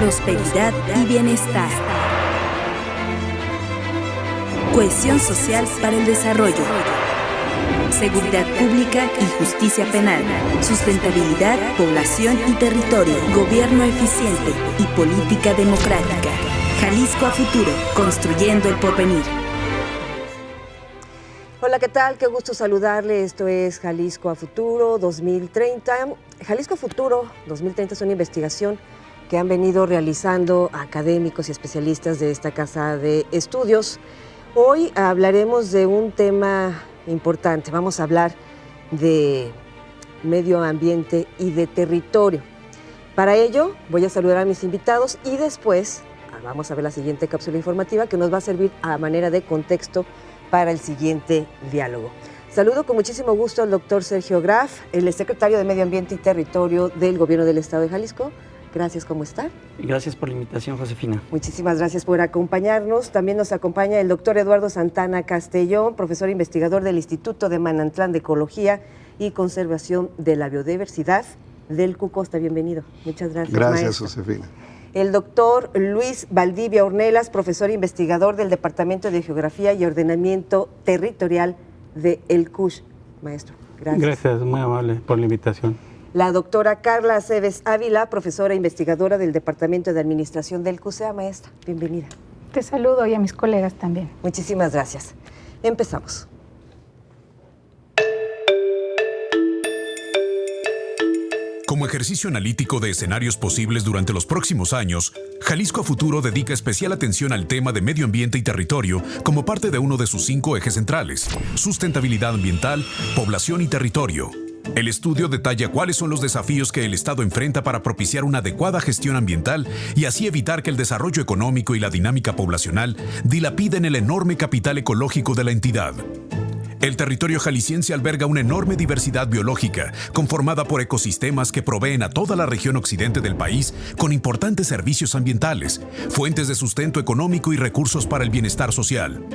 prosperidad y bienestar. Cohesión social para el desarrollo. Seguridad pública y justicia penal. Sustentabilidad, población y territorio. Gobierno eficiente y política democrática. Jalisco a futuro, construyendo el porvenir. Hola, ¿qué tal? Qué gusto saludarle. Esto es Jalisco a Futuro 2030. Jalisco a Futuro 2030 es una investigación que han venido realizando académicos y especialistas de esta casa de estudios. Hoy hablaremos de un tema importante. Vamos a hablar de medio ambiente y de territorio. Para ello, voy a saludar a mis invitados y después vamos a ver la siguiente cápsula informativa que nos va a servir a manera de contexto para el siguiente diálogo. Saludo con muchísimo gusto al doctor Sergio Graf, el secretario de Medio Ambiente y Territorio del Gobierno del Estado de Jalisco. Gracias, ¿cómo está? Gracias por la invitación, Josefina. Muchísimas gracias por acompañarnos. También nos acompaña el doctor Eduardo Santana Castellón, profesor investigador del Instituto de Manantlán de Ecología y Conservación de la Biodiversidad del CUCOSTA. Bienvenido. Muchas gracias, Gracias, maestro. Josefina. El doctor Luis Valdivia Ornelas, profesor investigador del Departamento de Geografía y Ordenamiento Territorial de el CUSH. Maestro, gracias. Gracias, muy amable por la invitación. La doctora Carla Aceves Ávila, profesora investigadora del Departamento de Administración del CUSEA. Maestra, bienvenida. Te saludo y a mis colegas también. Muchísimas gracias. Empezamos. Como ejercicio analítico de escenarios posibles durante los próximos años, Jalisco a Futuro dedica especial atención al tema de medio ambiente y territorio como parte de uno de sus 5 ejes centrales: sustentabilidad ambiental, población y territorio. El estudio detalla cuáles son los desafíos que el Estado enfrenta para propiciar una adecuada gestión ambiental y así evitar que el desarrollo económico y la dinámica poblacional dilapiden el enorme capital ecológico de la entidad. El territorio jalisciense alberga una enorme diversidad biológica, conformada por ecosistemas que proveen a toda la región occidente del país con importantes servicios ambientales, fuentes de sustento económico y recursos para el bienestar social.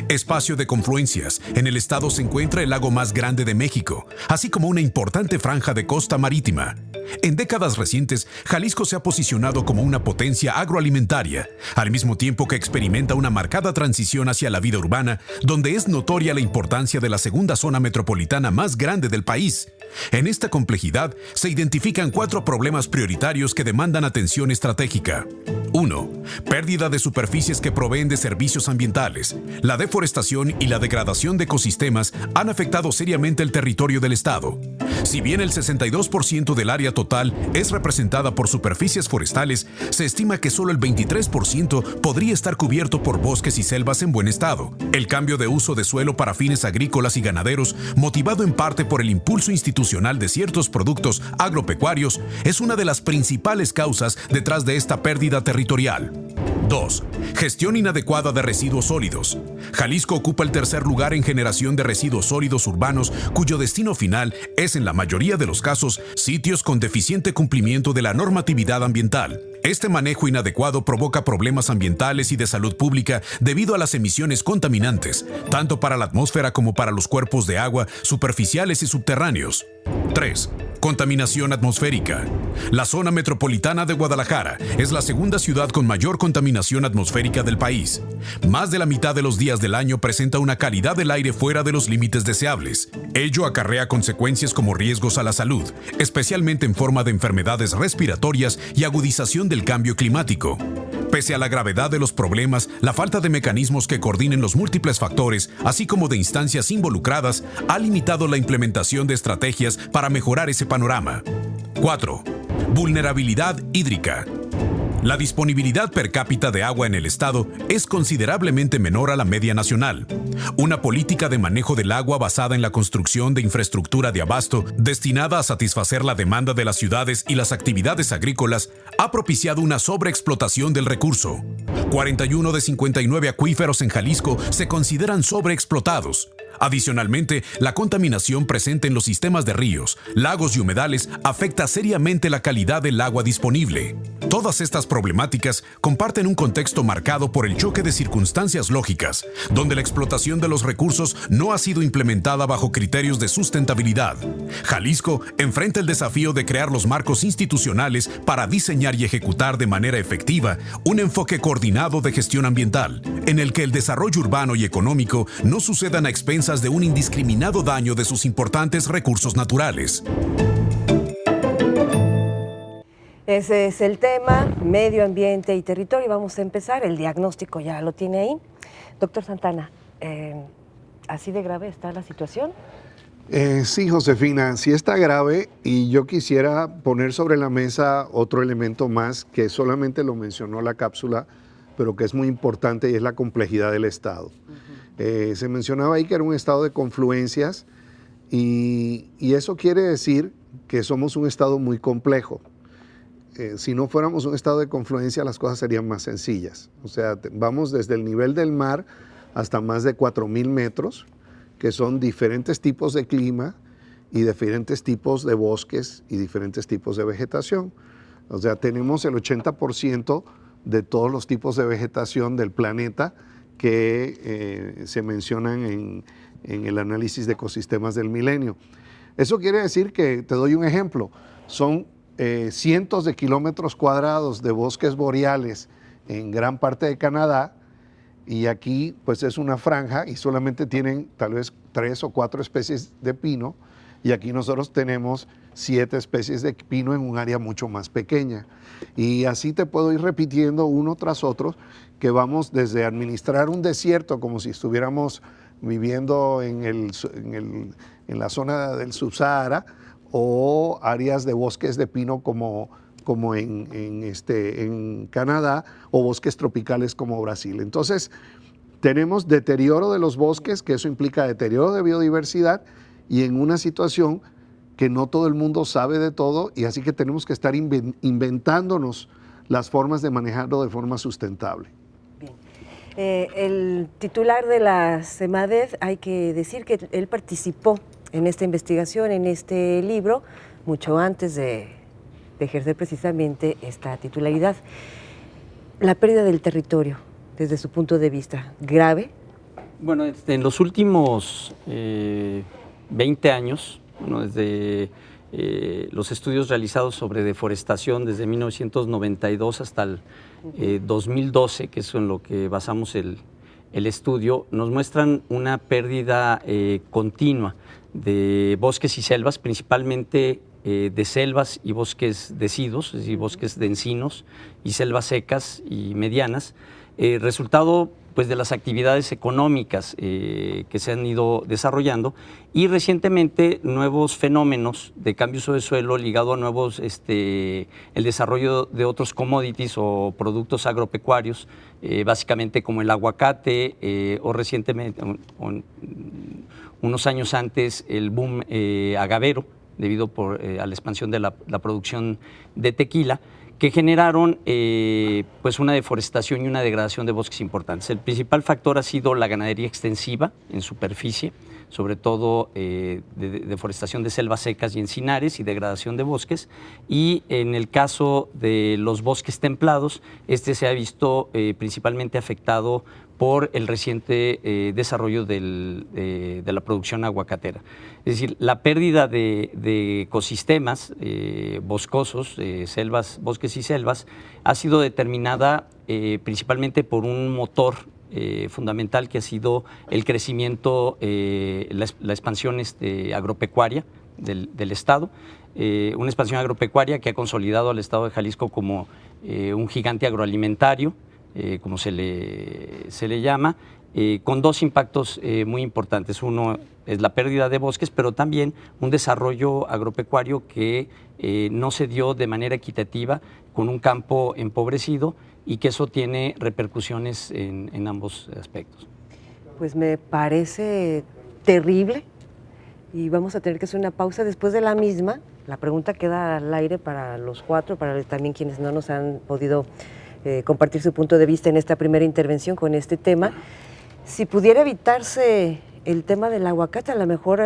Espacio de confluencias, en el estado se encuentra el lago más grande de México, así como una importante franja de costa marítima. En décadas recientes, Jalisco se ha posicionado como una potencia agroalimentaria, al mismo tiempo que experimenta una marcada transición hacia la vida urbana, donde es notoria la importancia de la segunda zona metropolitana más grande del país. En esta complejidad, se identifican 4 problemas prioritarios que demandan atención estratégica. 1. Pérdida de superficies que proveen de servicios ambientales. La deforestación y la degradación de ecosistemas han afectado seriamente el territorio del estado. Si bien el 62% del área total es representada por superficies forestales, se estima que solo el 23% podría estar cubierto por bosques y selvas en buen estado. El cambio de uso de suelo para fines agrícolas y ganaderos, motivado en parte por el impulso institucional de ciertos productos agropecuarios, es una de las principales causas detrás de esta pérdida territorial. 2. Gestión inadecuada de residuos sólidos. Jalisco ocupa el 3er lugar en generación de residuos sólidos urbanos, cuyo destino final es, en la mayoría de los casos, sitios con deficiente cumplimiento de la normatividad ambiental. Este manejo inadecuado provoca problemas ambientales y de salud pública debido a las emisiones contaminantes, tanto para la atmósfera como para los cuerpos de agua superficiales y subterráneos. 3. Contaminación atmosférica. La zona metropolitana de Guadalajara es la segunda ciudad con mayor contaminación atmosférica del país. Más de la mitad de los días del año presenta una calidad del aire fuera de los límites deseables. Ello acarrea consecuencias como riesgos a la salud, especialmente en forma de enfermedades respiratorias y agudización del cambio climático. Pese a la gravedad de los problemas, la falta de mecanismos que coordinen los múltiples factores, así como de instancias involucradas, ha limitado la implementación de estrategias para mejorar ese panorama. 4. Vulnerabilidad hídrica. La disponibilidad per cápita de agua en el estado es considerablemente menor a la media nacional. Una política de manejo del agua basada en la construcción de infraestructura de abasto destinada a satisfacer la demanda de las ciudades y las actividades agrícolas ha propiciado una sobreexplotación del recurso. 41 de 59 acuíferos en Jalisco se consideran sobreexplotados. Adicionalmente, la contaminación presente en los sistemas de ríos, lagos y humedales afecta seriamente la calidad del agua disponible. Todas estas problemáticas comparten un contexto marcado por el choque de circunstancias lógicas, donde la explotación de los recursos no ha sido implementada bajo criterios de sustentabilidad. Jalisco enfrenta el desafío de crear los marcos institucionales para diseñar y ejecutar de manera efectiva un enfoque coordinado de gestión ambiental, en el que el desarrollo urbano y económico no sucedan a expensas de un indiscriminado daño de sus importantes recursos naturales. Ese es el tema, medio ambiente y territorio. Vamos a empezar, el diagnóstico ya lo tiene ahí. Doctor Santana, ¿así de grave está la situación? Sí, Josefina, sí está grave, y yo quisiera poner sobre la mesa otro elemento más que solamente lo mencionó la cápsula, pero que es muy importante, y es la complejidad del Estado. Se mencionaba ahí que era un estado de confluencias, y eso quiere decir que somos un estado muy complejo. Si no fuéramos un estado de confluencia, las cosas serían más sencillas. O sea, vamos desde el nivel del mar hasta más de 4,000 metros, que son diferentes tipos de clima y diferentes tipos de bosques y diferentes tipos de vegetación. O sea, tenemos el 80% de todos los tipos de vegetación del planeta que se mencionan en el análisis de ecosistemas del milenio. Eso quiere decir que, te doy un ejemplo, son cientos de kilómetros cuadrados de bosques boreales en gran parte de Canadá, y aquí pues es una franja y solamente tienen tal vez 3 o 4 especies de pino, y aquí nosotros tenemos 7 especies de pino en un área mucho más pequeña. Y así te puedo ir repitiendo uno tras otro, que vamos desde administrar un desierto como si estuviéramos viviendo en la zona del Subsahara, o áreas de bosques de pino como en Canadá, o bosques tropicales como Brasil. Entonces, tenemos deterioro de los bosques, que eso implica deterioro de biodiversidad, y en una situación que no todo el mundo sabe de todo, y así que tenemos que estar inventándonos las formas de manejarlo de forma sustentable. Bien. El titular de la CEMADET, hay que decir que él participó en esta investigación, en este libro, mucho antes de ejercer precisamente esta titularidad. La pérdida del territorio, desde su punto de vista, ¿grave? Bueno, en los últimos 20 años, bueno, desde los estudios realizados sobre deforestación desde 1992 hasta el 2012, que es en lo que basamos el estudio, nos muestran una pérdida continua de bosques y selvas, principalmente de selvas y bosques deciduos, es decir, bosques de encinos y selvas secas y medianas, resultado pues de las actividades económicas que se han ido desarrollando, y recientemente nuevos fenómenos de cambio de uso de suelo ligado a nuevos, el desarrollo de otros commodities o productos agropecuarios, básicamente como el aguacate, o recientemente, unos años antes, el boom agavero, debido a la expansión de la producción de tequila, que generaron pues una deforestación y una degradación de bosques importantes. El principal factor ha sido la ganadería extensiva en superficie, sobre todo de deforestación de selvas secas y encinares y degradación de bosques, y en el caso de los bosques templados, se ha visto principalmente afectado por el reciente desarrollo de la producción aguacatera. Es decir, la pérdida de ecosistemas boscosos, selvas, bosques y selvas, ha sido determinada principalmente por un motor fundamental, que ha sido el crecimiento, la expansión agropecuaria del Estado, una expansión agropecuaria que ha consolidado al Estado de Jalisco como un gigante agroalimentario, como se le llama, con dos impactos muy importantes. Uno es la pérdida de bosques, pero también un desarrollo agropecuario que no se dio de manera equitativa, con un campo empobrecido, y que eso tiene repercusiones en ambos aspectos. Pues me parece terrible, y vamos a tener que hacer una pausa. Después de la misma, la pregunta queda al aire para los cuatro, para también quienes no nos han podido compartir su punto de vista en esta primera intervención con este tema. Si pudiera evitarse el tema del aguacate, a lo mejor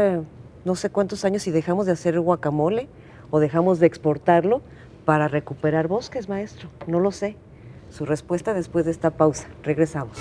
no sé cuántos años si dejamos de hacer guacamole o dejamos de exportarlo para recuperar bosques, maestro. No lo sé. Su respuesta después de esta pausa. Regresamos.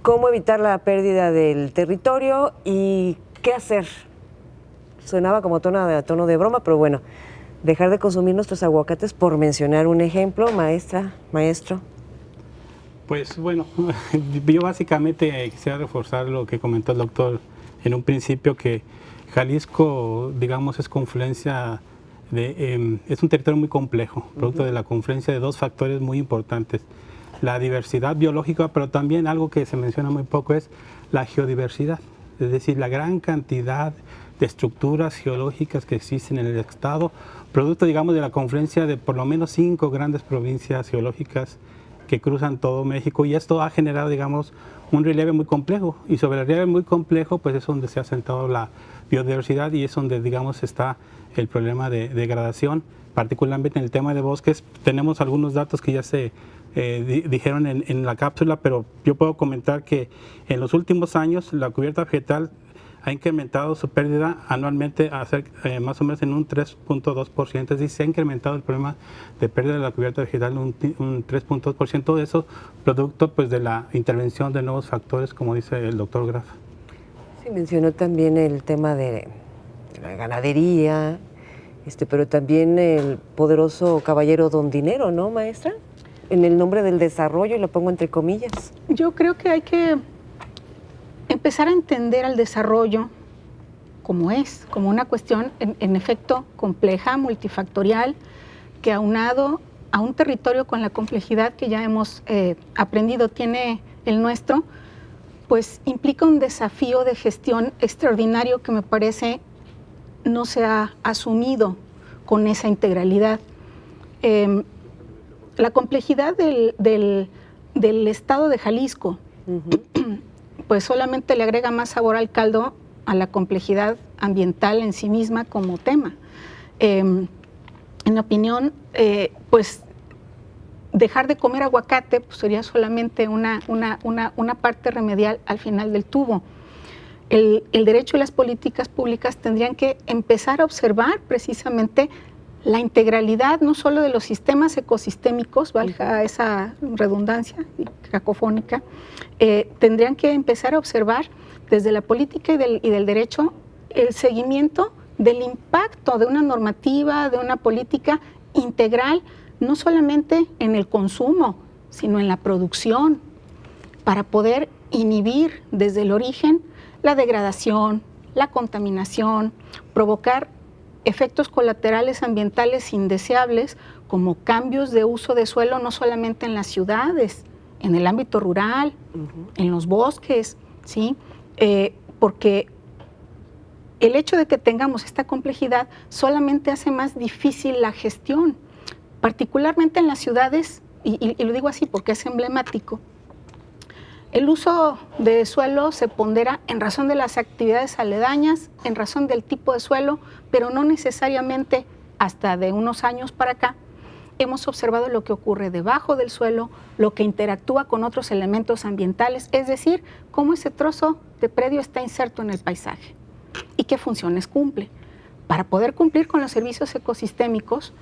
¿Cómo evitar la pérdida del territorio y qué hacer? Sonaba como tono de broma, pero bueno, dejar de consumir nuestros aguacates, por mencionar un ejemplo, maestro. Pues bueno, yo básicamente quisiera reforzar lo que comentó el doctor en un principio, que Jalisco, digamos, es confluencia es un territorio muy complejo, producto de la confluencia de dos factores muy importantes: la diversidad biológica, pero también algo que se menciona muy poco es la geodiversidad, es decir, la gran cantidad de estructuras geológicas que existen en el estado, producto, digamos, de la confluencia de por lo menos 5 grandes provincias geológicas que cruzan todo México, y esto ha generado, digamos, un relieve muy complejo, y sobre el relieve muy complejo pues es donde se ha sentado la biodiversidad y es donde, digamos, está el problema de degradación. Particularmente en el tema de bosques tenemos algunos datos que ya se dijeron en la cápsula, pero yo puedo comentar que en los últimos años la cubierta vegetal ha incrementado su pérdida anualmente más o menos en un 3.2%, es decir, se ha incrementado el problema de pérdida de la cubierta vegetal en un 3.2%, de eso producto pues de la intervención de nuevos factores, como dice el doctor Graf. Sí, mencionó también el tema de la ganadería, pero también el poderoso caballero don Dinero, ¿no, maestra? En el nombre del desarrollo, y lo pongo entre comillas. Yo creo que hay que empezar a entender al desarrollo como una cuestión en efecto compleja, multifactorial, que aunado a un territorio con la complejidad que ya hemos aprendido tiene el nuestro, pues implica un desafío de gestión extraordinario que me parece no se ha asumido con esa integralidad. La complejidad del estado de Jalisco, pues solamente le agrega más sabor al caldo a la complejidad ambiental en sí misma como tema. En mi opinión, pues dejar de comer aguacate pues sería solamente una parte remedial al final del tubo. El derecho y las políticas públicas tendrían que empezar a observar precisamente la integralidad no solo de los sistemas ecosistémicos, valga esa redundancia cacofónica, tendrían que empezar a observar desde la política y del derecho el seguimiento del impacto de una normativa, de una política integral, no solamente en el consumo, sino en la producción, para poder inhibir desde el origen la degradación, la contaminación, provocar efectos colaterales ambientales indeseables como cambios de uso de suelo no solamente en las ciudades, en el ámbito rural, en los bosques, ¿sí? Porque el hecho de que tengamos esta complejidad solamente hace más difícil la gestión, particularmente en las ciudades, y lo digo así porque es emblemático. El uso de suelo se pondera en razón de las actividades aledañas, en razón del tipo de suelo, pero no necesariamente hasta de unos años para acá. Hemos observado lo que ocurre debajo del suelo, lo que interactúa con otros elementos ambientales, es decir, cómo ese trozo de predio está inserto en el paisaje y qué funciones cumple. Para poder cumplir con los servicios ecosistémicos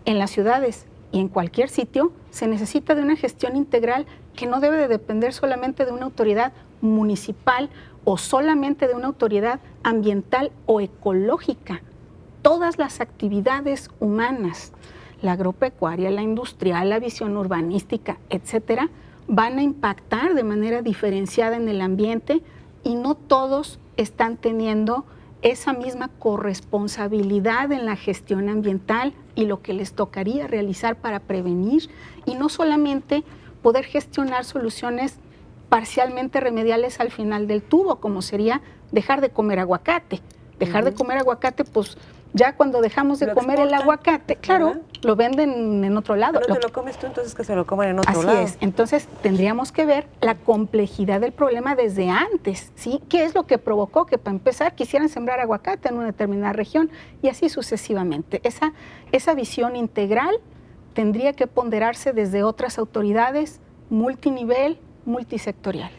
en las ciudades y en cualquier sitio, se necesita de una gestión integral que no debe de depender solamente de una autoridad municipal o solamente de una autoridad ambiental o ecológica. Todas las actividades humanas, la agropecuaria, la industrial, la visión urbanística, etcétera, van a impactar de manera diferenciada en el ambiente y no todos están teniendo esa misma corresponsabilidad en la gestión ambiental y lo que les tocaría realizar para prevenir y no solamente poder gestionar soluciones parcialmente remediales al final del tubo, como sería dejar de comer aguacate. Dejar de comer aguacate, pues Ya cuando dejamos de comer el aguacate, claro, lo venden en otro lado. Pero te lo comes tú, entonces que se lo coman en otro lado. Así es. Entonces tendríamos que ver la complejidad del problema desde antes, ¿sí? ¿Qué es lo que provocó que para empezar quisieran sembrar aguacate en una determinada región y así sucesivamente? Esa visión integral tendría que ponderarse desde otras autoridades, multinivel, multisectorial.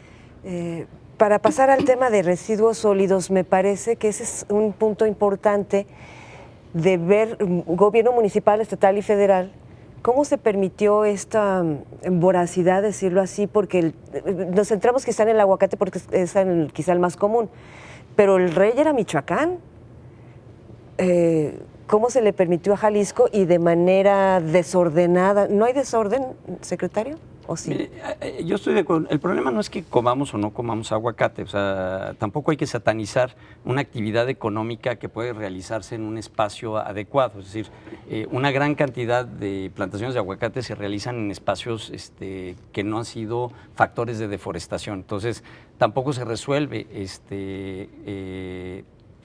Para pasar al tema de residuos sólidos, me parece que ese es un punto importante de ver gobierno municipal, estatal y federal, cómo se permitió esta voracidad, decirlo así, porque nos centramos quizá en el aguacate porque es quizá el más común, pero el rey era Michoacán. ¿Cómo se le permitió a Jalisco y de manera desordenada? ¿No hay desorden, secretario? ¿O sí? Mire, yo estoy de acuerdo. El problema no es que comamos o no comamos aguacate. O sea, tampoco hay que satanizar una actividad económica que puede realizarse en un espacio adecuado. Es decir, una gran cantidad de plantaciones de aguacate se realizan en espacios que no han sido factores de deforestación. Entonces, tampoco se resuelve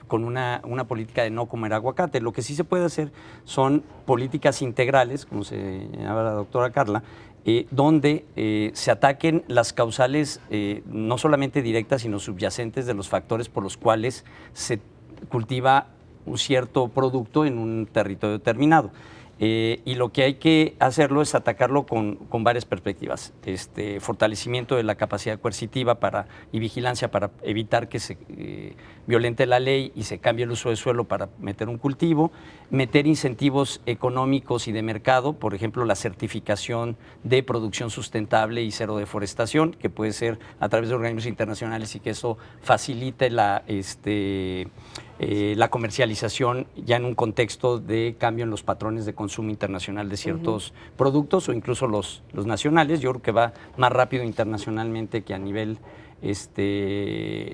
con una política de no comer aguacate. Lo que sí se puede hacer son políticas integrales, como se llama la doctora Carla, donde se ataquen las causales no solamente directas, sino subyacentes de los factores por los cuales se cultiva un cierto producto en un territorio determinado. Y lo que hay que hacerlo es atacarlo con varias perspectivas. Fortalecimiento de la capacidad coercitiva y vigilancia para evitar que se violente la ley y se cambie el uso de suelo para meter un cultivo, meter incentivos económicos y de mercado, por ejemplo, la certificación de producción sustentable y cero deforestación, que puede ser a través de organismos internacionales y que eso facilite la comercialización ya en un contexto de cambio en los patrones de consumo internacional de ciertos productos o incluso los nacionales. Yo creo que va más rápido internacionalmente que a nivel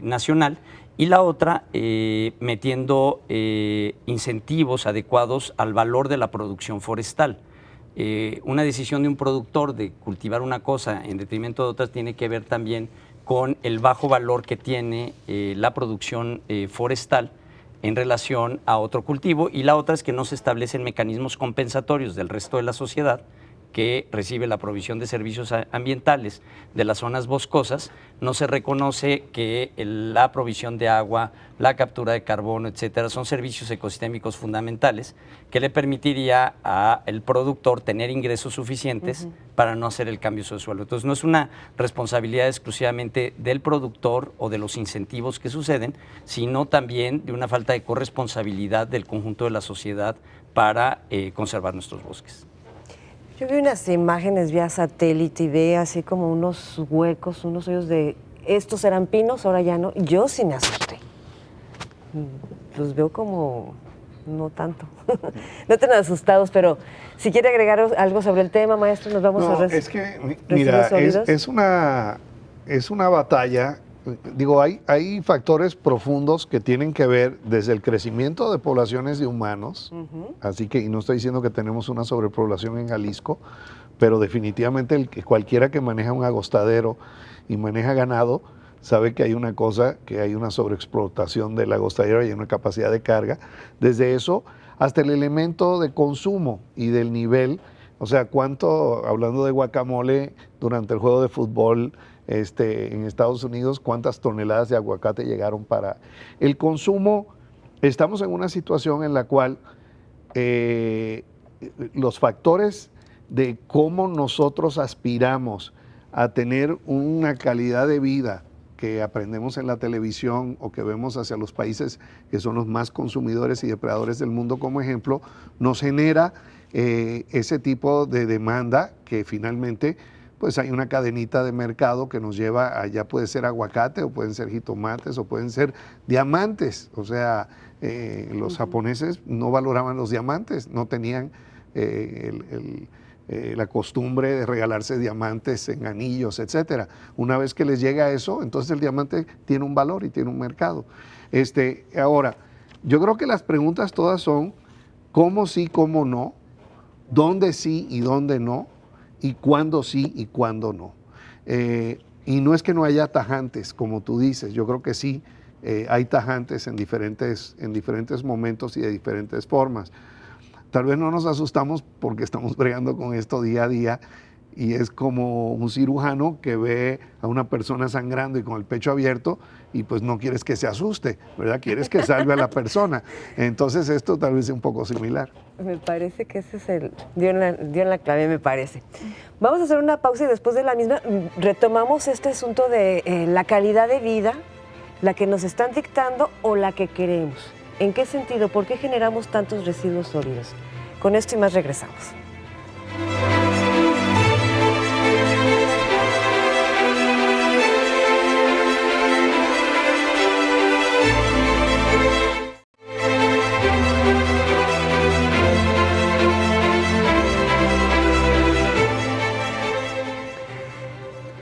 nacional. Y la otra, metiendo incentivos adecuados al valor de la producción forestal. Una decisión de un productor de cultivar una cosa en detrimento de otras tiene que ver también con el bajo valor que tiene la producción forestal en relación a otro cultivo, y la otra es que no se establecen mecanismos compensatorios del resto de la sociedad que recibe la provisión de servicios ambientales de las zonas boscosas. No se reconoce que la provisión de agua, la captura de carbono, etcétera, son servicios ecosistémicos fundamentales que le permitiría al productor tener ingresos suficientes para no hacer el cambio de suelo. Entonces, no es una responsabilidad exclusivamente del productor o de los incentivos que suceden, sino también de una falta de corresponsabilidad del conjunto de la sociedad para conservar nuestros bosques. Yo vi unas imágenes vía satélite y ve así como unos huecos, unos hoyos de estos eran pinos, ahora ya no. Yo sí me asusté. Los veo como no tanto. No tan asustados, pero si quiere agregar algo sobre el tema, maestro, nos vamos a es que, mira, es una batalla. Digo, hay factores profundos que tienen que ver desde el crecimiento de poblaciones de humanos, así que, y no estoy diciendo que tenemos una sobrepoblación en Jalisco, pero definitivamente cualquiera que maneja un agostadero y maneja ganado sabe que hay una cosa, que hay una sobreexplotación del agostadero y una capacidad de carga. Desde eso hasta el elemento de consumo y del nivel, o sea, cuánto, hablando de guacamole, durante el juego de fútbol, en Estados Unidos, cuántas toneladas de aguacate llegaron para el consumo. Estamos en una situación en la cual los factores de cómo nosotros aspiramos a tener una calidad de vida que aprendemos en la televisión o que vemos hacia los países que son los más consumidores y depredadores del mundo como ejemplo, nos genera ese tipo de demanda que finalmente pues hay una cadenita de mercado que nos lleva a, ya puede ser aguacate, o pueden ser jitomates, o pueden ser diamantes. O sea, los japoneses no valoraban los diamantes, no tenían la costumbre de regalarse diamantes en anillos, etcétera. Una vez que les llega eso, entonces el diamante tiene un valor y tiene un mercado. Ahora, yo creo que las preguntas todas son cómo sí, cómo no, dónde sí y dónde no, y cuándo sí y cuándo no. Y no es que no haya tajantes, como tú dices, yo creo que sí, hay tajantes en diferentes momentos y de diferentes formas. Tal vez no nos asustamos porque estamos bregando con esto día a día, y es como un cirujano que ve a una persona sangrando y con el pecho abierto y pues no quieres que se asuste, ¿verdad? Quieres que salve a la persona. Entonces esto tal vez es un poco similar. Me parece que ese es dio en la clave, me parece. Vamos a hacer una pausa y después de la misma retomamos este asunto de la calidad de vida, la que nos están dictando o la que queremos. ¿En qué sentido? ¿Por qué generamos tantos residuos sólidos? Con esto y más regresamos.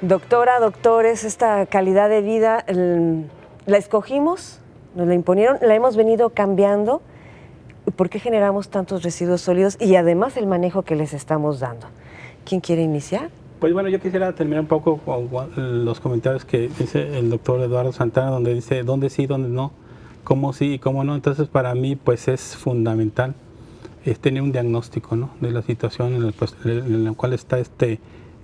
Doctora, doctores, esta calidad de vida, ¿la escogimos? ¿Nos la imponieron? ¿La hemos venido cambiando? ¿Por qué generamos tantos residuos sólidos? Y además el manejo que les estamos dando. ¿Quién quiere iniciar? Pues bueno, yo quisiera terminar un poco con los comentarios que dice el doctor Eduardo Santana, donde dice dónde sí, dónde no, cómo sí y cómo no. Entonces, para mí, pues es fundamental tener un diagnóstico, ¿no?, de la situación en la cual está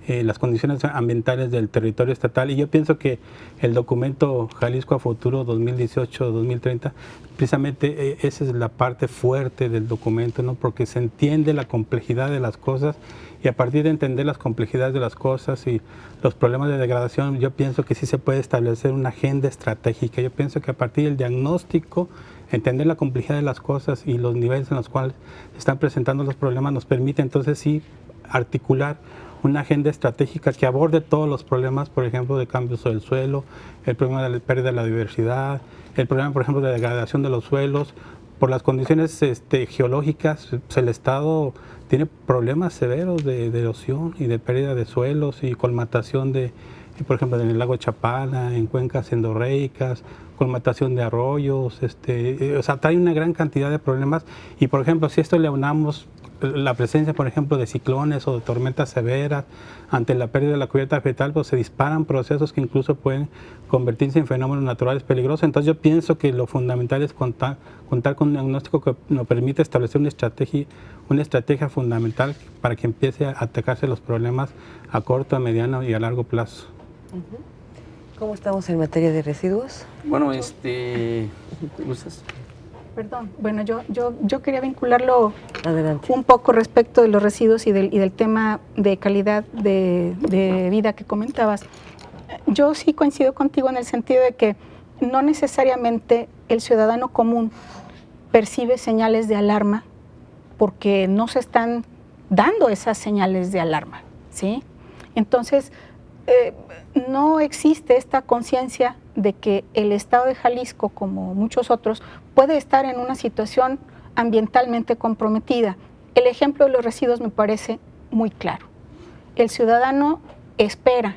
las condiciones ambientales del territorio estatal. Y yo pienso que el documento Jalisco a Futuro 2018-2030, precisamente esa es la parte fuerte del documento, ¿no?, porque se entiende la complejidad de las cosas, y a partir de entender las complejidades de las cosas y los problemas de degradación, yo pienso que sí se puede establecer una agenda estratégica. Yo pienso que a partir del diagnóstico, entender la complejidad de las cosas y los niveles en los cuales se están presentando los problemas nos permite entonces sí articular una agenda estratégica que aborde todos los problemas, por ejemplo, de cambios del suelo, el problema de la pérdida de la diversidad, el problema, por ejemplo, de degradación de los suelos. Por las condiciones geológicas, pues el Estado tiene problemas severos de erosión y de pérdida de suelos y colmatación por ejemplo, en el lago Chapala, en cuencas endorreicas, colmatación de arroyos, o sea, trae una gran cantidad de problemas. Y, por ejemplo, si esto le aunamos la presencia, por ejemplo, de ciclones o de tormentas severas, ante la pérdida de la cubierta vegetal, pues se disparan procesos que incluso pueden convertirse en fenómenos naturales peligrosos. Entonces yo pienso que lo fundamental es contar con un diagnóstico que nos permite establecer una estrategia fundamental para que empiece a atacarse los problemas a corto, a mediano y a largo plazo. ¿Cómo estamos en materia de residuos? Bueno, ¿gustas? Perdón, bueno, yo quería vincularlo Adelante. Un poco respecto de los residuos y del tema de calidad de vida que comentabas. Yo sí coincido contigo en el sentido de que no necesariamente el ciudadano común percibe señales de alarma porque no se están dando esas señales de alarma, ¿sí? Entonces, no existe esta conciencia de que el Estado de Jalisco, como muchos otros, puede estar en una situación ambientalmente comprometida. El ejemplo de los residuos me parece muy claro. El ciudadano espera,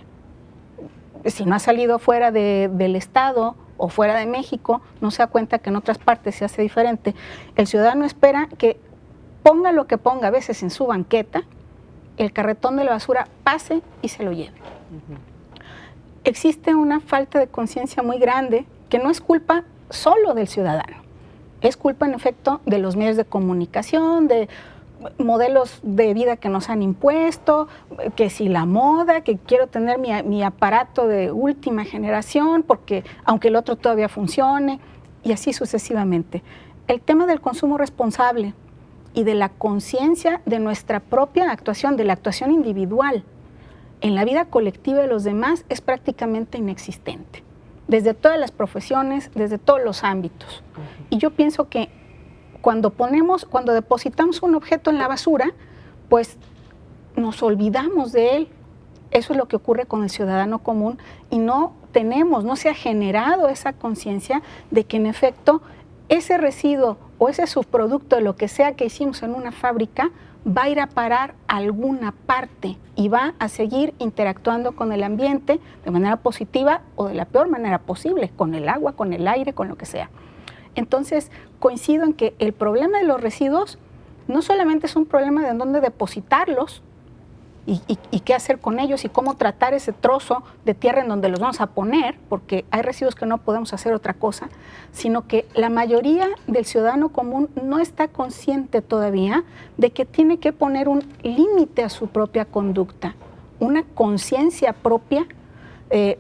si no ha salido fuera del Estado o fuera de México, no se da cuenta que en otras partes se hace diferente. El ciudadano espera que ponga lo que ponga, a veces en su banqueta, el carretón de la basura pase y se lo lleve. Existe una falta de conciencia muy grande que no es culpa solo del ciudadano, es culpa en efecto de los medios de comunicación, de modelos de vida que nos han impuesto, que si la moda, que quiero tener mi aparato de última generación porque aunque el otro todavía funcione, y así sucesivamente. El tema del consumo responsable y de la conciencia de nuestra propia actuación, de la actuación individual en la vida colectiva de los demás es prácticamente inexistente, desde todas las profesiones, desde todos los ámbitos. Y yo pienso que cuando depositamos un objeto en la basura, pues nos olvidamos de él. Eso es lo que ocurre con el ciudadano común y no se ha generado esa conciencia de que en efecto ese residuo o ese subproducto de lo que sea que hicimos en una fábrica va a ir a parar a alguna parte y va a seguir interactuando con el ambiente de manera positiva o de la peor manera posible, con el agua, con el aire, con lo que sea. Entonces, coincido en que el problema de los residuos no solamente es un problema de dónde depositarlos, y qué hacer con ellos y cómo tratar ese trozo de tierra en donde los vamos a poner, porque hay residuos que no podemos hacer otra cosa, sino que la mayoría del ciudadano común no está consciente todavía de que tiene que poner un límite a su propia conducta, una conciencia propia,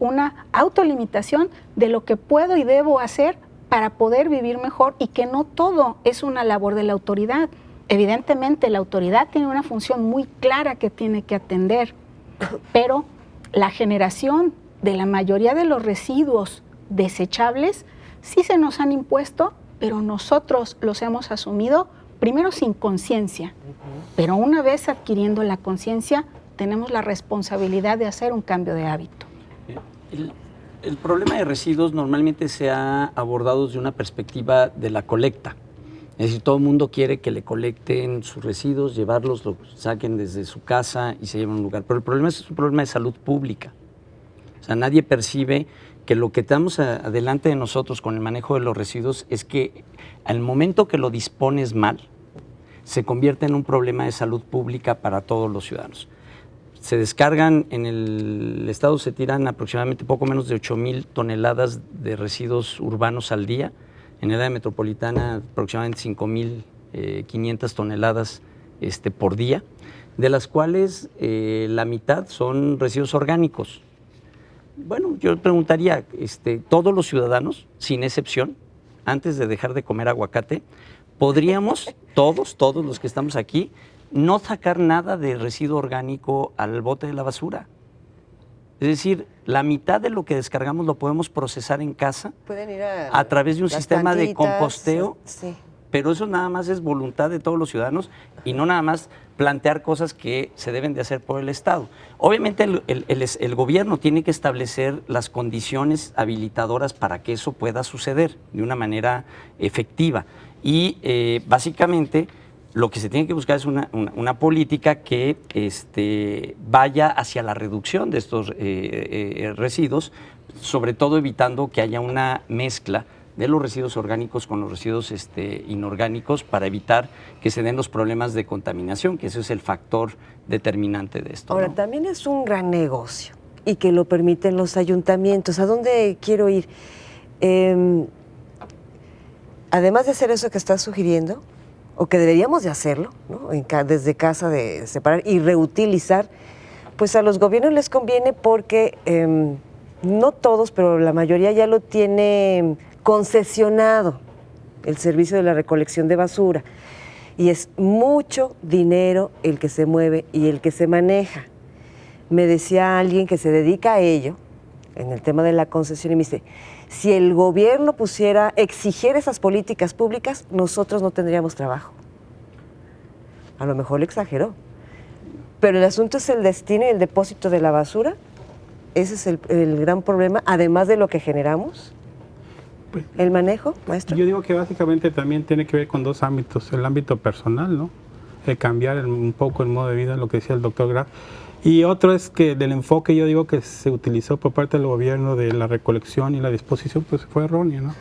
una autolimitación de lo que puedo y debo hacer para poder vivir mejor, y que no todo es una labor de la autoridad. Evidentemente la autoridad tiene una función muy clara que tiene que atender, pero la generación de la mayoría de los residuos desechables sí se nos han impuesto, pero nosotros los hemos asumido primero sin conciencia, pero una vez adquiriendo la conciencia tenemos la responsabilidad de hacer un cambio de hábito. El problema de residuos normalmente se ha abordado desde una perspectiva de la colecta. Es decir, todo el mundo quiere que le colecten sus residuos, llevarlos, los saquen desde su casa y se lleven a un lugar. Pero el problema es un problema de salud pública. O sea, nadie percibe que lo que tenemos adelante de nosotros con el manejo de los residuos es que al momento que lo dispones mal, se convierte en un problema de salud pública para todos los ciudadanos. Se descargan, en el estado se tiran aproximadamente poco menos de 8,000 toneladas de residuos urbanos al día. En el área metropolitana aproximadamente 5,500 toneladas por día, de las cuales la mitad son residuos orgánicos. Bueno, yo preguntaría, todos los ciudadanos, sin excepción, antes de dejar de comer aguacate, podríamos, todos los que estamos aquí, no sacar nada de residuo orgánico al bote de la basura. Es decir, la mitad de lo que descargamos lo podemos procesar en casa. Pueden ir a través de un sistema de composteo, sí. Pero eso nada más es voluntad de todos los ciudadanos y no nada más plantear cosas que se deben de hacer por el Estado. Obviamente el gobierno tiene que establecer las condiciones habilitadoras para que eso pueda suceder de una manera efectiva y básicamente lo que se tiene que buscar es una política que vaya hacia la reducción de estos residuos, sobre todo evitando que haya una mezcla de los residuos orgánicos con los residuos inorgánicos para evitar que se den los problemas de contaminación, que ese es el factor determinante de esto. Ahora, ¿no? También es un gran negocio y que lo permiten los ayuntamientos. ¿A dónde quiero ir? Además de hacer eso que estás sugiriendo, o que deberíamos de hacerlo, ¿no? Desde casa, de separar y reutilizar, pues a los gobiernos les conviene porque no todos, pero la mayoría ya lo tiene concesionado, el servicio de la recolección de basura, y es mucho dinero el que se mueve y el que se maneja. Me decía alguien que se dedica a ello, en el tema de la concesión, y me dice, si el gobierno exigiera esas políticas públicas, nosotros no tendríamos trabajo. A lo mejor le exageró. Pero el asunto es el destino y el depósito de la basura. Ese es el gran problema, además de lo que generamos. Pues, ¿El manejo, maestro? Yo digo que básicamente también tiene que ver con dos ámbitos. El ámbito personal, ¿no? El cambiar un poco el modo de vida, lo que decía el doctor Graf. Y otro es que del enfoque, yo digo, que se utilizó por parte del gobierno de la recolección y la disposición, pues fue erróneo, ¿no?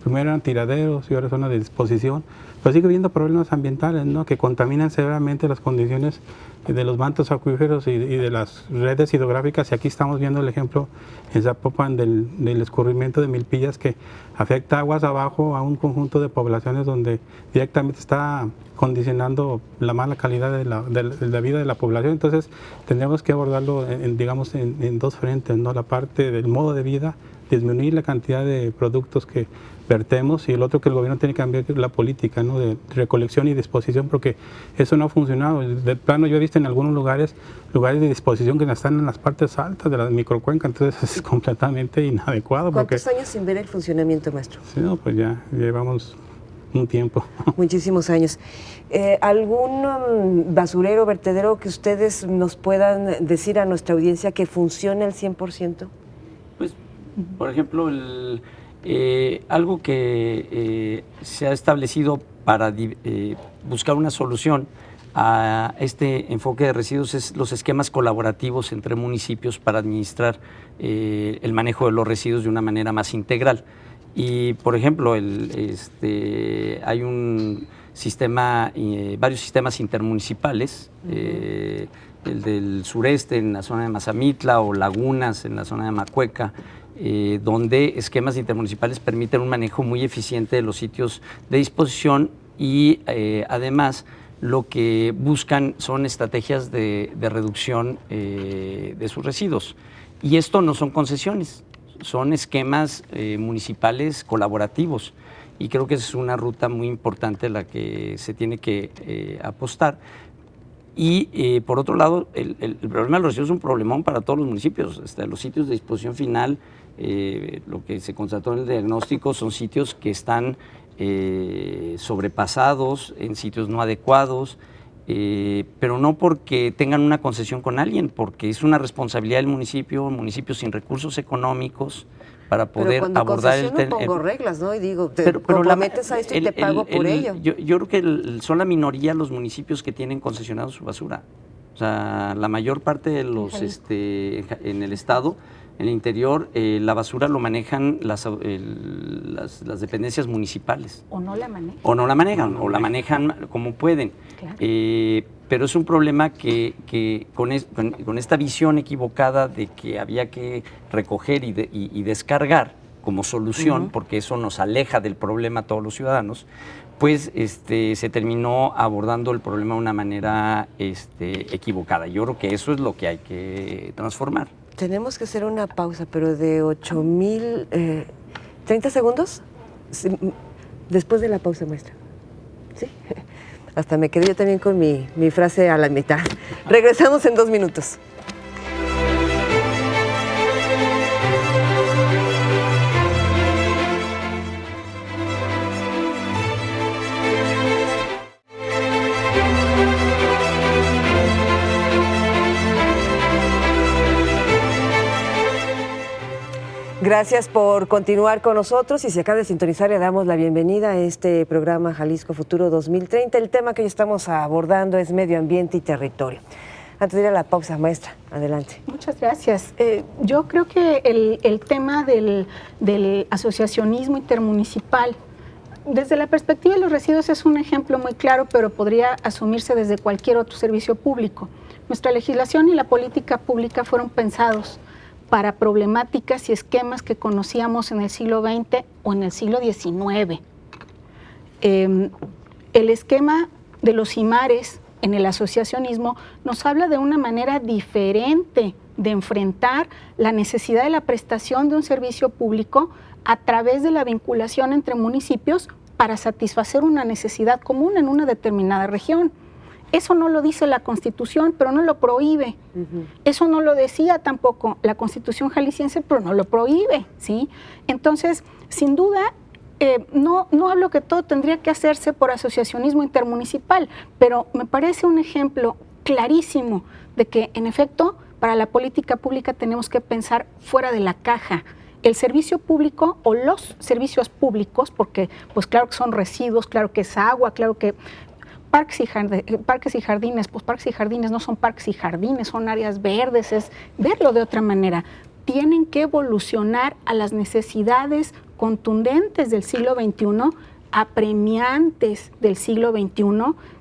Primero eran tiraderos y ahora son de disposición. Pero sigue habiendo problemas ambientales, ¿no? Que contaminan severamente las condiciones de los mantos acuíferos y de las redes hidrográficas. Y aquí estamos viendo el ejemplo en Zapopan del escurrimiento de Milpillas, que afecta aguas abajo a un conjunto de poblaciones donde directamente está condicionando la mala calidad de la vida de la población. Entonces tendríamos que abordarlo en dos frentes, ¿no? La parte del modo de vida, disminuir la cantidad de productos que vertemos, y el otro, que el gobierno tiene que cambiar la política, ¿no? De recolección y disposición, porque eso no ha funcionado. De plano, yo he visto en algunos lugares de disposición que están en las partes altas de la microcuenca, entonces es completamente inadecuado. ¿Cuántos años sin ver el funcionamiento, maestro? Sí, no, pues ya llevamos un tiempo. Muchísimos años. ¿Algún basurero, vertedero que ustedes nos puedan decir a nuestra audiencia que funcione al 100%? Pues, por ejemplo, algo que se ha establecido para buscar una solución a este enfoque de residuos es los esquemas colaborativos entre municipios para administrar el manejo de los residuos de una manera más integral. Y, por ejemplo, hay un sistema, varios sistemas intermunicipales, el del sureste en la zona de Mazamitla o lagunas en la zona de Macueca, donde esquemas intermunicipales permiten un manejo muy eficiente de los sitios de disposición y además lo que buscan son estrategias de reducción de sus residuos. Y esto no son concesiones, son esquemas municipales colaborativos. Y creo que es una ruta muy importante la que se tiene que apostar. Y por otro lado, el problema de los residuos es un problemón para todos los municipios. Los sitios de disposición final, lo que se constató en el diagnóstico, son sitios que están sobrepasados, en sitios no adecuados, pero no porque tengan una concesión con alguien, porque es una responsabilidad del municipio, sin recursos económicos, para poder abordar el tema. Pero cuando pongo reglas, ¿no? Y digo, te comprometes a esto y te pago por ello. Yo creo que son la minoría los municipios que tienen concesionado su basura. O sea, la mayor parte de los en el estado, en el interior, la basura lo manejan las dependencias municipales. O no la manejan. O la manejan como pueden. Claro. Pero es un problema que con esta visión equivocada de que había que recoger y descargar como solución, porque eso nos aleja del problema a todos los ciudadanos, pues se terminó abordando el problema de una manera equivocada. Yo creo que eso es lo que hay que transformar. Tenemos que hacer una pausa, pero de 8,000... ¿30 segundos? Sí, después de la pausa, maestra. ¿Sí? Hasta me quedé yo también con mi frase a la mitad. Regresamos en 2 minutos. Gracias por continuar con nosotros y si acaba de sintonizar le damos la bienvenida a este programa Jalisco Futuro 2030. El tema que hoy estamos abordando es medio ambiente y territorio. Antes de ir a la pausa, maestra, adelante. Muchas gracias. Yo creo que el tema del asociacionismo intermunicipal, desde la perspectiva de los residuos es un ejemplo muy claro, pero podría asumirse desde cualquier otro servicio público. Nuestra legislación y la política pública fueron pensados para problemáticas y esquemas que conocíamos en el siglo XX o en el siglo XIX. El esquema de los IMARES en el asociacionismo nos habla de una manera diferente de enfrentar la necesidad de la prestación de un servicio público a través de la vinculación entre municipios para satisfacer una necesidad común en una determinada región. Eso no lo dice la Constitución, pero no lo prohíbe. Eso no lo decía tampoco la Constitución jalisciense, pero no lo prohíbe, ¿sí? Entonces, sin duda, no hablo que todo tendría que hacerse por asociacionismo intermunicipal, pero me parece un ejemplo clarísimo de que, en efecto, para la política pública tenemos que pensar fuera de la caja. El servicio público o los servicios públicos, porque pues claro que son residuos, claro que es agua, claro que parques y jardines, pues parques y jardines no son parques y jardines, son áreas verdes, es verlo de otra manera. Tienen que evolucionar a las necesidades contundentes del siglo XXI, apremiantes del siglo XXI,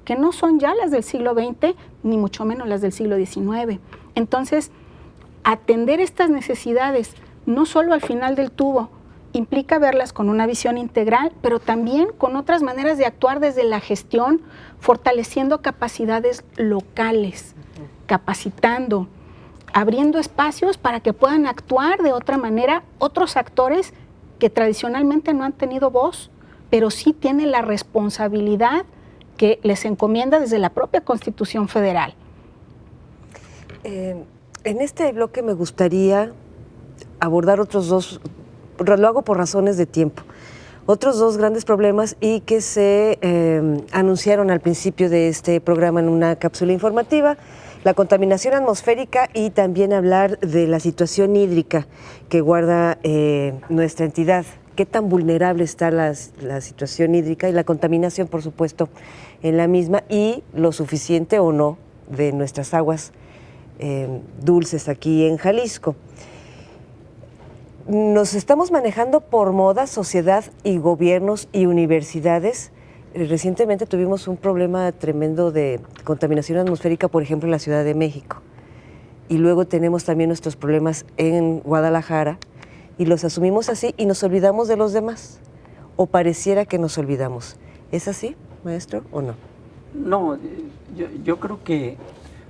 que no son ya las del siglo XX, ni mucho menos las del siglo XIX. Entonces, atender estas necesidades, no solo al final del tubo, implica verlas con una visión integral, pero también con otras maneras de actuar desde la gestión, fortaleciendo capacidades locales, capacitando, abriendo espacios para que puedan actuar de otra manera otros actores que tradicionalmente no han tenido voz, pero sí tienen la responsabilidad que les encomienda desde la propia Constitución Federal. En este bloque me gustaría abordar otros dos, lo hago por razones de tiempo, otros dos grandes problemas y que se anunciaron al principio de este programa en una cápsula informativa: la contaminación atmosférica y también hablar de la situación hídrica que guarda nuestra entidad. Qué tan vulnerable está la situación hídrica y la contaminación, por supuesto, en la misma, y lo suficiente o no de nuestras aguas dulces aquí en Jalisco. nos estamos manejando por moda, sociedad y gobiernos y universidades. Recientemente tuvimos un problema tremendo de contaminación atmosférica, por ejemplo, en la Ciudad de México. Y luego tenemos también nuestros problemas en Guadalajara y los asumimos así y nos olvidamos de los demás. O pareciera que nos olvidamos. ¿Es así, maestro, o no? No, yo creo que,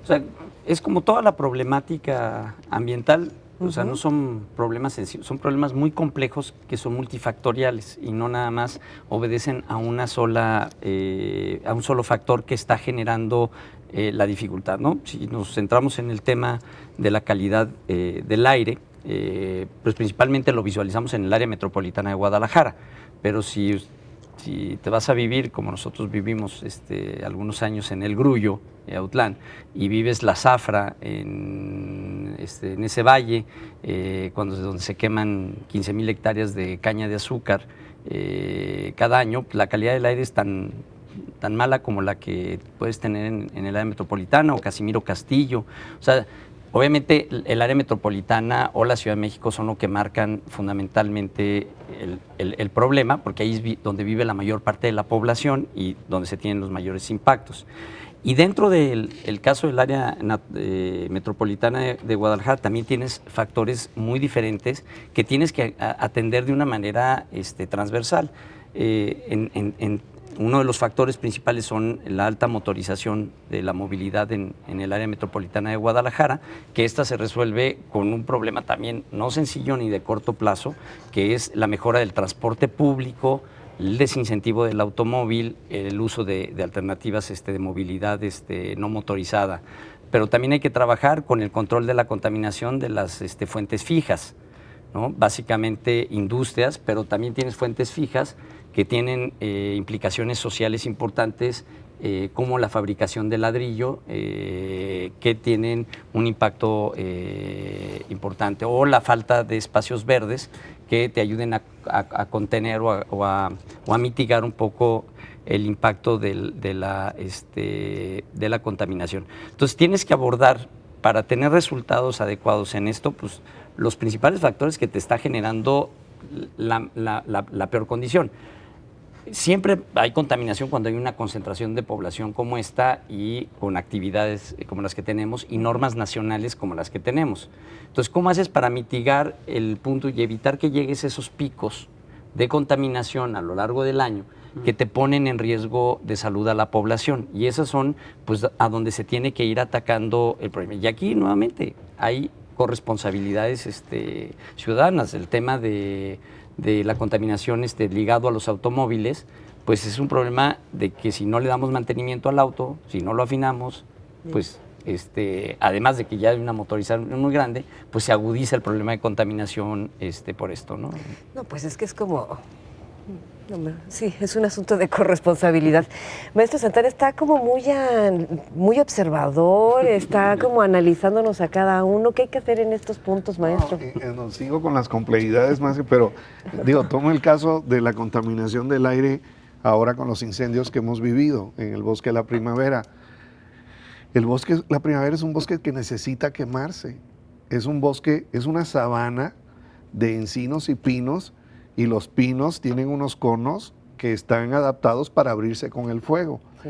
o sea, es como toda la problemática ambiental. O sea, no son problemas sencillos, son problemas muy complejos que son multifactoriales y no nada más obedecen a una sola, a un solo factor que está generando la dificultad, ¿no? Si nos centramos en el tema de la calidad del aire, pues principalmente lo visualizamos en el área metropolitana de Guadalajara, pero si te vas a vivir como nosotros vivimos algunos años en El Grullo, Autlán, y vives la zafra en ese valle, donde se queman 15,000 hectáreas de caña de azúcar cada año, la calidad del aire es tan mala como la que puedes tener en el área metropolitana o Casimiro Castillo. O sea, obviamente el área metropolitana o la Ciudad de México son lo que marcan fundamentalmente el problema, porque ahí es donde vive la mayor parte de la población y donde se tienen los mayores impactos. Y dentro del caso del área metropolitana de Guadalajara también tienes factores muy diferentes que tienes que atender de una manera transversal. Uno de los factores principales son la alta motorización de la movilidad en el área metropolitana de Guadalajara, que esta se resuelve con un problema también no sencillo ni de corto plazo, que es la mejora del transporte público, el desincentivo del automóvil, el uso de alternativas de movilidad no motorizada. Pero también hay que trabajar con el control de la contaminación de las fuentes fijas, ¿no? Básicamente industrias, pero también tienes fuentes fijas que tienen implicaciones sociales importantes, como la fabricación de ladrillo, que tienen un impacto importante, o la falta de espacios verdes que te ayuden a contener o a mitigar un poco el impacto de la contaminación. Entonces tienes que abordar, para tener resultados adecuados en esto, pues los principales factores que te está generando la peor condición. Siempre hay contaminación cuando hay una concentración de población como esta y con actividades como las que tenemos y normas nacionales como las que tenemos. Entonces, ¿cómo haces para mitigar el punto y evitar que llegues a esos picos de contaminación a lo largo del año que te ponen en riesgo de salud a la población? Y esas son, pues, a donde se tiene que ir atacando el problema. Y aquí, nuevamente, hay corresponsabilidades ciudadanas. El tema de la contaminación ligado a los automóviles, pues es un problema de que si no le damos mantenimiento al auto, si no lo afinamos, pues además de que ya hay una motorización muy grande, pues se agudiza el problema de contaminación por esto, ¿no? No, pues es que es como... Sí, es un asunto de corresponsabilidad. Maestro Santana está como muy observador, está como analizándonos a cada uno. ¿Qué hay que hacer en estos puntos, maestro? No, sigo con las complejidades más, pero tomo el caso de la contaminación del aire ahora con los incendios que hemos vivido en el bosque de la primavera. El bosque, la primavera es un bosque que necesita quemarse. Es un bosque, es una sabana de encinos y pinos, y los pinos tienen unos conos que están adaptados para abrirse con el fuego. Sí.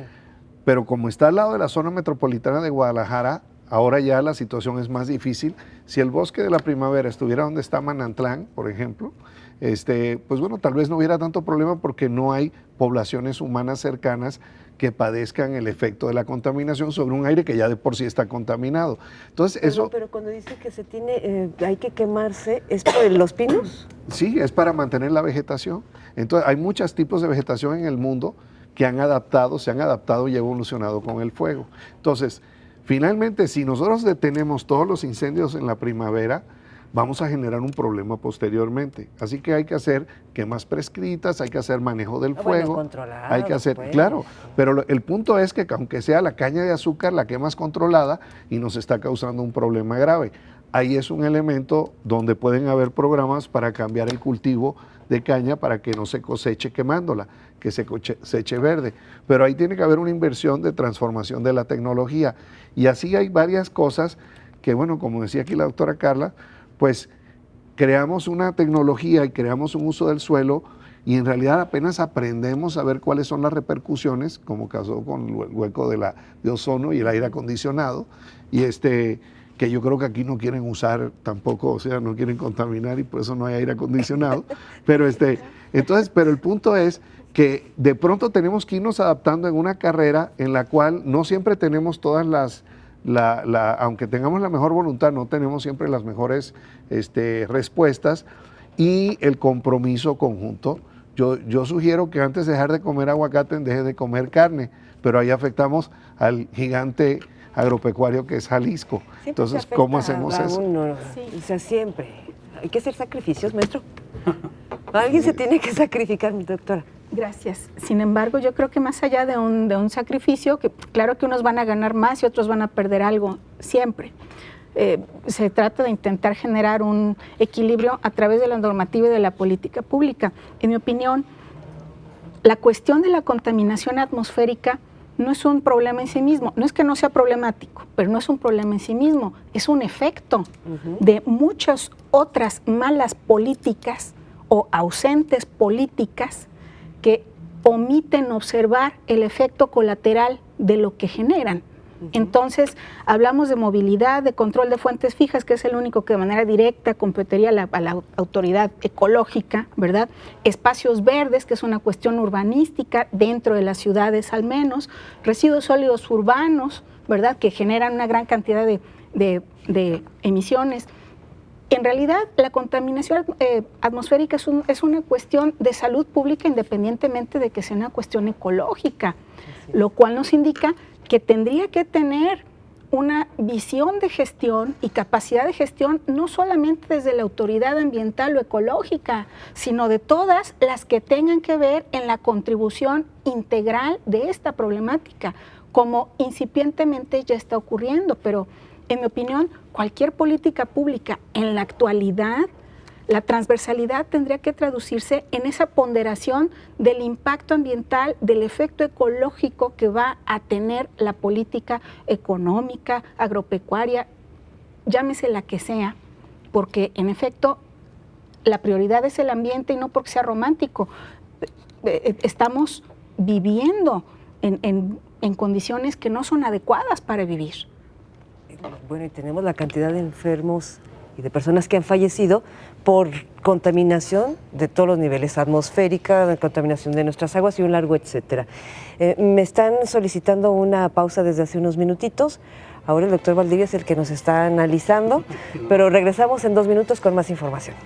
Pero como está al lado de la zona metropolitana de Guadalajara, ahora ya la situación es más difícil. Si el bosque de la primavera estuviera donde está Manantlán, por ejemplo, pues bueno, tal vez no hubiera tanto problema porque no hay poblaciones humanas cercanas que padezcan el efecto de la contaminación sobre un aire que ya de por sí está contaminado. Entonces, pero cuando dice que se hay que quemarse, ¿es por los pinos? Sí, es para mantener la vegetación. Entonces, hay muchos tipos de vegetación en el mundo que se han adaptado y evolucionado con el fuego. Entonces, finalmente, si nosotros detenemos todos los incendios en la primavera, vamos a generar un problema posteriormente. Así que hay que hacer quemas prescritas, hay que hacer manejo del fuego, hay que hacer, claro, pero el punto es que aunque sea la caña de azúcar, la quema es controlada y nos está causando un problema grave. Ahí es un elemento donde pueden haber programas para cambiar el cultivo de caña para que no se coseche quemándola, que se coseche verde. Pero ahí tiene que haber una inversión de transformación de la tecnología. Y así hay varias cosas que, bueno, como decía aquí la doctora Carla, pues creamos una tecnología y creamos un uso del suelo y en realidad apenas aprendemos a ver cuáles son las repercusiones, como pasó con el hueco de ozono y el aire acondicionado, y que yo creo que aquí no quieren usar tampoco, o sea, no quieren contaminar y por eso no hay aire acondicionado, pero entonces, pero el punto es que de pronto tenemos que irnos adaptando en una carrera en la cual no siempre tenemos todas aunque tengamos la mejor voluntad, no tenemos siempre las mejores respuestas, y el compromiso conjunto. Yo sugiero que antes de dejar de comer aguacate, deje de comer carne, pero ahí afectamos al gigante agropecuario que es Jalisco. Siempre Entonces, se ¿cómo afecta hacemos a eso? uno, o sea, siempre. Hay que hacer sacrificios, maestro. Alguien se tiene que sacrificar, mi doctora. Gracias. Sin embargo, yo creo que más allá de un sacrificio, que claro que unos van a ganar más y otros van a perder algo, siempre. Se trata de intentar generar un equilibrio a través de la normativa y de la política pública. En mi opinión, la cuestión de la contaminación atmosférica no es un problema en sí mismo, no es que no sea problemático, pero no es un problema en sí mismo, es un efecto de muchas otras malas políticas o ausentes políticas que omiten observar el efecto colateral de lo que generan. Entonces, hablamos de movilidad, de control de fuentes fijas, que es el único que de manera directa competiría a la autoridad ecológica, ¿verdad? Espacios verdes, que es una cuestión urbanística, dentro de las ciudades al menos, residuos sólidos urbanos, ¿verdad? Que generan una gran cantidad de emisiones. En realidad, la contaminación atmosférica es una cuestión de salud pública independientemente de que sea una cuestión ecológica, lo cual nos indica que tendría que tener una visión de gestión y capacidad de gestión no solamente desde la autoridad ambiental o ecológica, sino de todas las que tengan que ver en la contribución integral de esta problemática, como incipientemente ya está ocurriendo, pero en mi opinión, cualquier política pública en la actualidad, la transversalidad tendría que traducirse en esa ponderación del impacto ambiental, del efecto ecológico que va a tener la política económica, agropecuaria, llámese la que sea, porque en efecto la prioridad es el ambiente y no porque sea romántico. Estamos viviendo en condiciones que no son adecuadas para vivir. Bueno, y tenemos la cantidad de enfermos y de personas que han fallecido por contaminación de todos los niveles, atmosférica, de contaminación de nuestras aguas y un largo etcétera. Me están solicitando una pausa desde hace unos minutitos. Ahora el doctor Valdivia es el que nos está analizando, pero regresamos en 2 minutos con más información.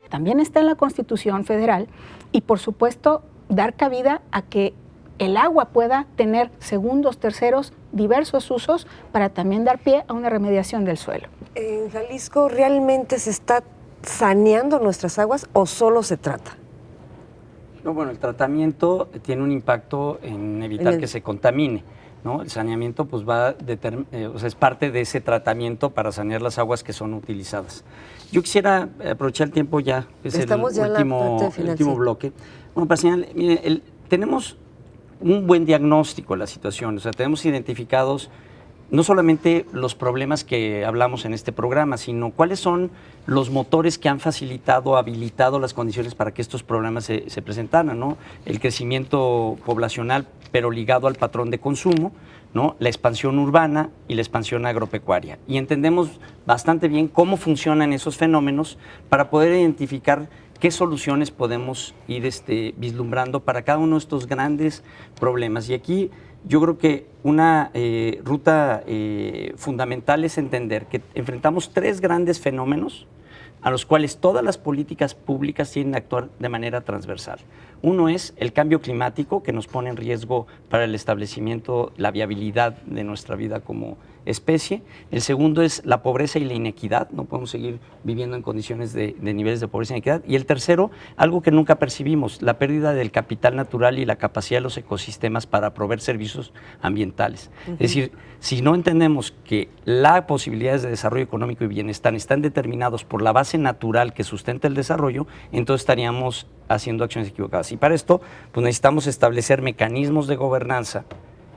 También está en la Constitución Federal y, por supuesto, dar cabida a que el agua pueda tener segundos, terceros, diversos usos para también dar pie a una remediación del suelo. ¿En Jalisco realmente se está saneando nuestras aguas o solo se trata? No, bueno, el tratamiento tiene un impacto en evitar que se contamine, ¿no? El saneamiento pues es parte de ese tratamiento para sanear las aguas que son utilizadas. Yo quisiera aprovechar el tiempo ya, es Estamos ya el último bloque. Bueno, para señalar, mire, tenemos un buen diagnóstico de la situación, o sea, tenemos identificados no solamente los problemas que hablamos en este programa, sino cuáles son los motores que han facilitado, habilitado las condiciones para que estos problemas se presentaran, ¿no? El crecimiento poblacional, pero ligado al patrón de consumo, ¿no? La expansión urbana y la expansión agropecuaria. Y entendemos bastante bien cómo funcionan esos fenómenos para poder identificar qué soluciones podemos ir vislumbrando para cada uno de estos grandes problemas. Y aquí yo creo que una ruta fundamental es entender que enfrentamos tres grandes fenómenos a los cuales todas las políticas públicas tienen que actuar de manera transversal. Uno es el cambio climático, que nos pone en riesgo para el establecimiento, la viabilidad de nuestra vida como especie. El segundo es la pobreza y la inequidad. No podemos seguir viviendo en condiciones de niveles de pobreza e inequidad. Y el tercero, algo que nunca percibimos, la pérdida del capital natural y la capacidad de los ecosistemas para proveer servicios ambientales. Es decir, si no entendemos que las posibilidades de desarrollo económico y bienestar están determinados por la base natural que sustenta el desarrollo, entonces estaríamos haciendo acciones equivocadas. Y para esto, pues necesitamos establecer mecanismos de gobernanza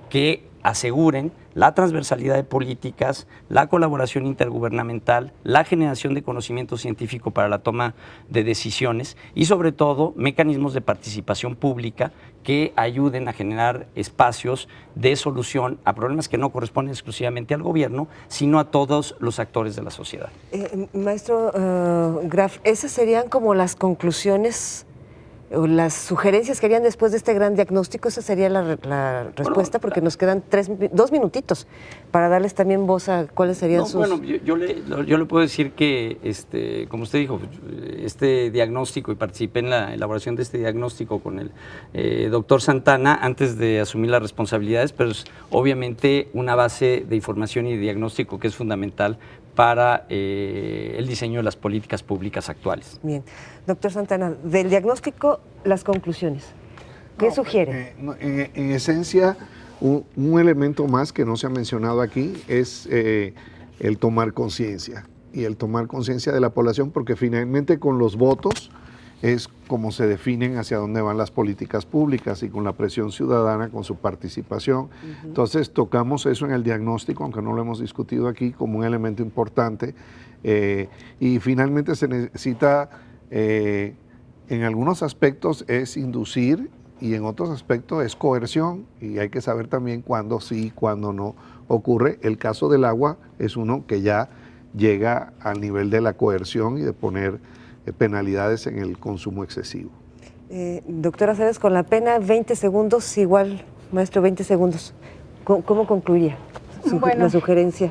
que aseguren la transversalidad de políticas, la colaboración intergubernamental, la generación de conocimiento científico para la toma de decisiones y, sobre todo, mecanismos de participación pública que ayuden a generar espacios de solución a problemas que no corresponden exclusivamente al gobierno, sino a todos los actores de la sociedad. Maestro Graf, ¿esas serían como las conclusiones o las sugerencias que harían después de este gran diagnóstico? Esa sería la respuesta, porque nos quedan 2 minutitos para darles también voz a cuáles serían sus... Bueno, yo le puedo decir que, como usted dijo, este diagnóstico, y participé en la elaboración de este diagnóstico con el doctor Santana antes de asumir las responsabilidades, pero es obviamente una base de información y de diagnóstico que es fundamental para el diseño de las políticas públicas actuales. Bien. Doctor Santana, del diagnóstico, las conclusiones. ¿Qué sugiere? En esencia, un elemento más que no se ha mencionado aquí es el tomar conciencia. Y el tomar conciencia de la población, porque finalmente con los votos es como se definen hacia dónde van las políticas públicas, y con la presión ciudadana, con su participación. Entonces tocamos eso en el diagnóstico, aunque no lo hemos discutido aquí, como un elemento importante. Y finalmente se necesita, en algunos aspectos es inducir, y en otros aspectos es coerción, y hay que saber también cuándo sí, cuándo no ocurre. El caso del agua es uno que ya llega al nivel de la coerción y de poner penalidades en el consumo excesivo. Doctora Aceves, con la pena, 20 segundos, igual, maestro, 20 segundos. ¿Cómo concluiría la sugerencia?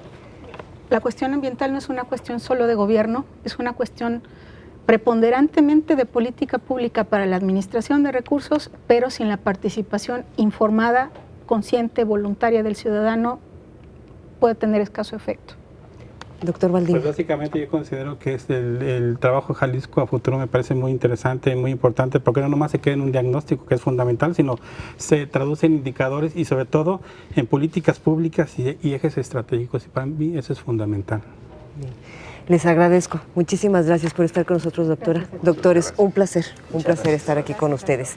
La cuestión ambiental no es una cuestión solo de gobierno, es una cuestión preponderantemente de política pública para la administración de recursos, pero sin la participación informada, consciente, voluntaria del ciudadano, puede tener escaso efecto. Doctor Baldín. Pues básicamente yo considero que el trabajo de Jalisco a futuro me parece muy interesante, muy importante, porque no nomás se queda en un diagnóstico que es fundamental, sino se traduce en indicadores y sobre todo en políticas públicas y ejes estratégicos, y para mí eso es fundamental. Bien. Les agradezco. Muchísimas gracias por estar con nosotros, doctora. Doctores, un placer estar aquí con ustedes.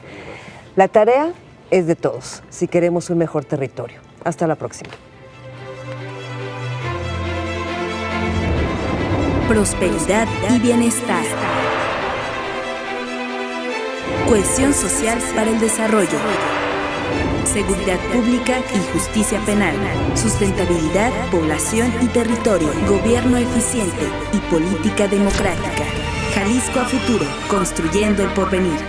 La tarea es de todos, si queremos un mejor territorio. Hasta la próxima. Prosperidad y bienestar. Cohesión social para el desarrollo. Seguridad pública y justicia penal. Sustentabilidad, población y territorio. Gobierno eficiente y política democrática. Jalisco a futuro, construyendo el porvenir.